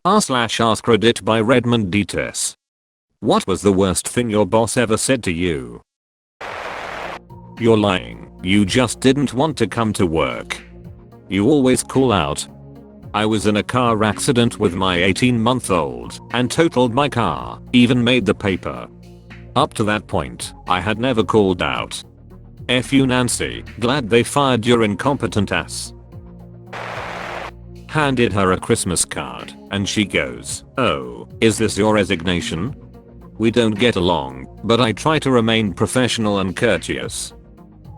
r/AskReddit by Redmond Dts. What was the worst thing your boss ever said to you? You're lying. You just didn't want to come to work. You always call out. I was in a car accident with my 18-month-old and totaled my car, even made the paper. Up to that point, I had never called out. F you Nancy, glad they fired your incompetent ass. Handed her a Christmas card, and she goes, "Oh, is this your resignation?" We don't get along, but I try to remain professional and courteous.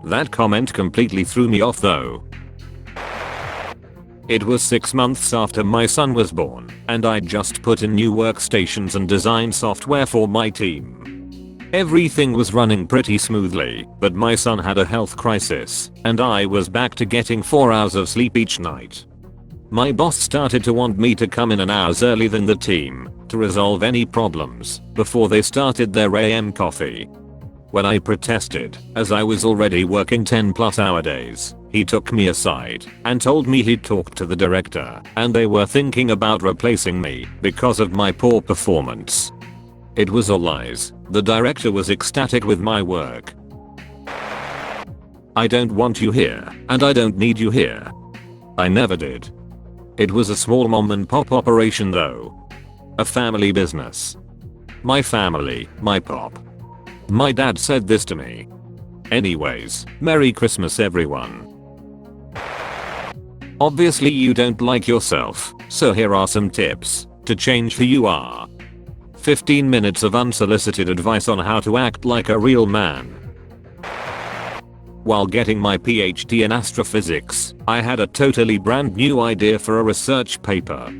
That comment completely threw me off though. It was 6 months after my son was born, and I'd just put in new workstations and designed software for my team. Everything was running pretty smoothly, but my son had a health crisis, and I was back to getting 4 hours of sleep each night. My boss started to want me to come in an hour early than the team to resolve any problems before they started their AM coffee. When I protested, as I was already working 10+ hour days, he took me aside and told me he'd talked to the director and they were thinking about replacing me because of my poor performance. It was all lies. The director was ecstatic with my work. I don't want you here, and I don't need you here. I never did. It was a small mom and pop operation though. A family business. My family, my pop. My dad said this to me. Anyways, Merry Christmas everyone. Obviously you don't like yourself, so here are some tips to change who you are. 15 minutes of unsolicited advice on how to act like a real man. While getting my PhD in astrophysics, I had a totally brand new idea for a research paper.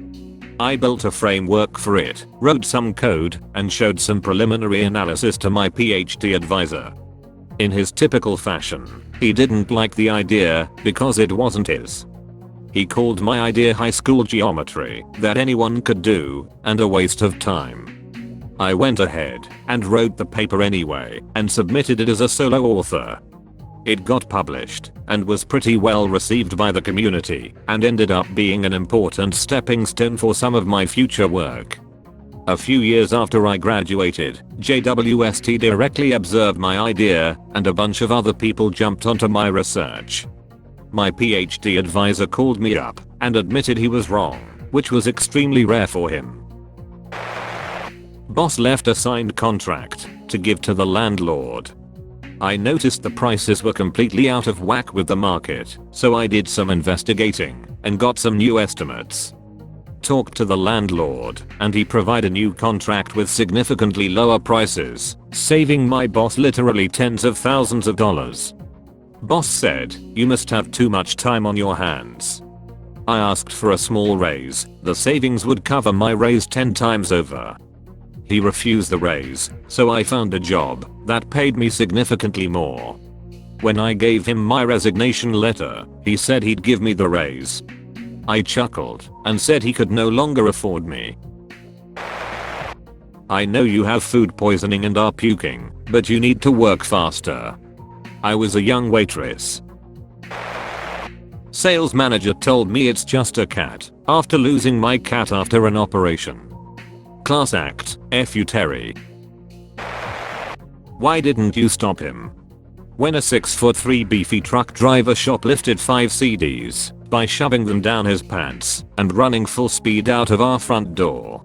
I built a framework for it, wrote some code, and showed some preliminary analysis to my PhD advisor. In his typical fashion, he didn't like the idea because it wasn't his. He called my idea high school geometry that anyone could do and a waste of time. I went ahead and wrote the paper anyway and submitted it as a solo author. It got published and was pretty well received by the community and ended up being an important stepping stone for some of my future work. A few years after I graduated, JWST directly observed my idea and a bunch of other people jumped onto my research. My PhD advisor called me up and admitted he was wrong, which was extremely rare for him. Boss left a signed contract to give to the landlord. I noticed the prices were completely out of whack with the market, so I did some investigating and got some new estimates. Talked to the landlord and he provided a new contract with significantly lower prices, saving my boss literally tens of thousands of dollars. Boss said, "You must have too much time on your hands." I asked for a small raise. The savings would cover my raise 10 times over. He refused the raise, so I found a job that paid me significantly more. When I gave him my resignation letter, he said he'd give me the raise. I chuckled and said he could no longer afford me. I know you have food poisoning and are puking, but you need to work faster. I was a young waitress. Sales manager told me it's just a cat after losing my cat after an operation. Class act, F you Terry. Why didn't you stop him? When a 6'3" beefy truck driver shoplifted 5 CDs by shoving them down his pants and running full speed out of our front door.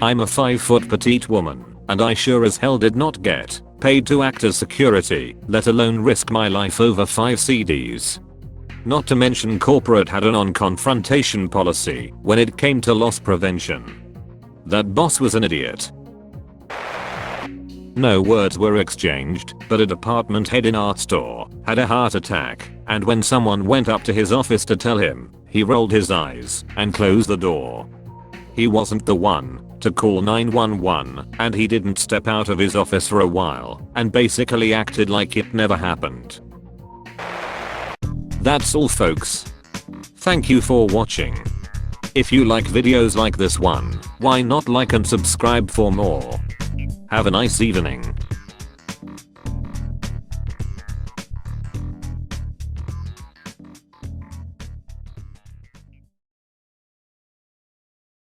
I'm a 5' petite woman, and I sure as hell did not get paid to act as security, let alone risk my life over 5 CDs. Not to mention corporate had a non-confrontation policy when it came to loss prevention. That boss was an idiot. No words were exchanged, but a department head in our store had a heart attack, and when someone went up to his office to tell him, he rolled his eyes and closed the door. He wasn't the one to call 911, and he didn't step out of his office for a while and basically acted like it never happened. That's all folks. Thank you for watching. If you like videos like this one, why not like and subscribe for more? Have a nice evening.